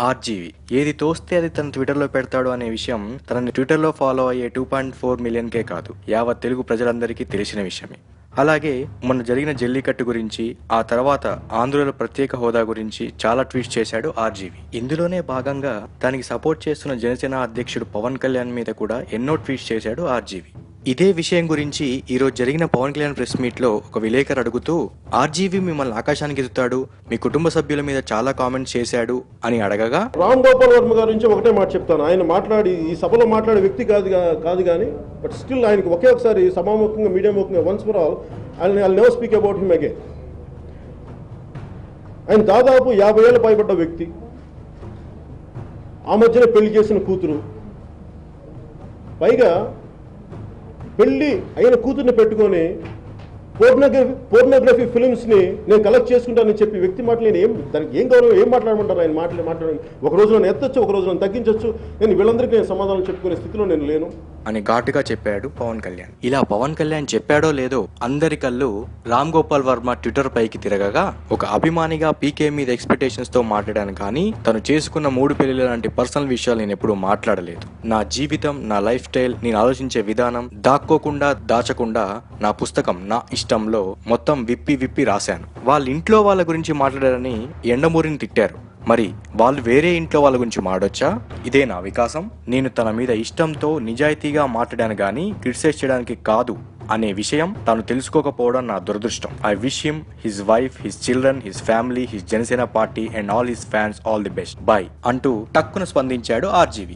RGV ఏది తోస్తే అది తన ట్విట్టర్లో పెడతాడు అనే విషయం తనని ట్విట్టర్లో ఫాలో అయ్యే 2.4 మిలియన్కే కాదు, యావత్ తెలుగు ప్రజలందరికీ తెలిసిన విషయమే. అలాగే మొన్న జరిగిన జల్లికట్టు గురించి, ఆ తర్వాత ఆంధ్రుల ప్రత్యేక హోదా గురించి చాలా ట్వీట్స్ చేశాడు ఆర్జీవి. ఇందులోనే భాగంగా దానికి సపోర్ట్ చేస్తున్న జనసేన అధ్యక్షుడు పవన్ కళ్యాణ్ మీద కూడా ఎన్నో ట్వీట్స్ చేశాడు ఆర్జీవి. ఇదే విషయం గురించి ఈరోజు జరిగిన పవన్ కళ్యాణ్ ప్రెస్ మీట్ లో ఒక విలేకరు అడుగుతూ, ఆర్జీవి మిమ్మల్ని ఆకాశానికి ఎత్తుతాడు, మీ కుటుంబ సభ్యుల మీద చాలా కామెంట్స్ చేశాడు అని అడగగా, రామ్ గోపాల్ వర్మ గారి నుంచి ఒకటే మాట చెప్తాను. ఆయన మాట్లాడి ఈ సభలో మాట్లాడే వ్యక్తి కాదు కానీ బట్ స్టిల్ ఆయనకి ఒకే ఒకసారి సభాముఖంగా మీడియా ముఖంగా once for all I never speak about him again. ఆయన దాదాపు 50 ఏళ్ళు పైబడ్డ వ్యక్తి, ఆ మధ్యన పెళ్లి చేసిన కూతురు, పైగా పెళ్లి అయిన కూతుర్ని పెట్టుకొని పోర్నోగ్రఫీ ఫిల్మ్స్ని నేను కలెక్ట్ చేసుకుంటానని చెప్పి వ్యక్తి మాటలు నేను దానికి ఏం గౌరవం, ఏం మాట్లాడమంటారు? ఆయన మాట్లాడి ఒక రోజు నన్ను ఎత్తొచ్చు, ఒక రోజు నన్ను తగ్గించవచ్చు, నేను వీళ్ళందరికీ నేను సమాధానం చెప్పుకునే స్థితిలో నేను లేను అని ఘాటుగా చెప్పాడు పవన్ కళ్యాణ్. ఇలా పవన్ కళ్యాణ్ చెప్పాడో లేదో అందరి కళ్ళు రామ్ గోపాల్ వర్మ ట్విట్టర్ పైకి తిరగగా, ఒక అభిమానిగా పీకే మీద ఎక్స్పెక్టేషన్స్ తో మాట్లాడాను కానీ తను చేసుకున్న 3 పెళ్లిల లాంటి పర్సనల్ విషయాలు నేను ఎప్పుడూ మాట్లాడలేదు. నా జీవితం, నా లైఫ్ స్టైల్, నేను ఆలోచించే విధానం దాక్కోకుండా దాచకుండా నా పుస్తకం నా ఇష్టంలో మొత్తం విప్పి రాశాను. వాళ్ళ ఇంట్లో వాళ్ళ గురించి మాట్లాడారని ఎండమూరిని తిట్టారు, మరి వాళ్ళు వేరే ఇంట్లో వాళ్ళ గురించి మాడొచ్చా? ఇదే నా వికాసం. నేను తన మీద ఇష్టంతో నిజాయితీగా మాట్లాడాను గానీ క్రిటిసైజ్ చేయడానికి కాదు అనే విషయం తాను తెలుసుకోకపోవడం నా దురదృష్టం. I wish him, his wife, his children, his family, his Janasena party and all his fans all the best. By అంటూ టక్కున స్పందించాడు ఆర్జీవి.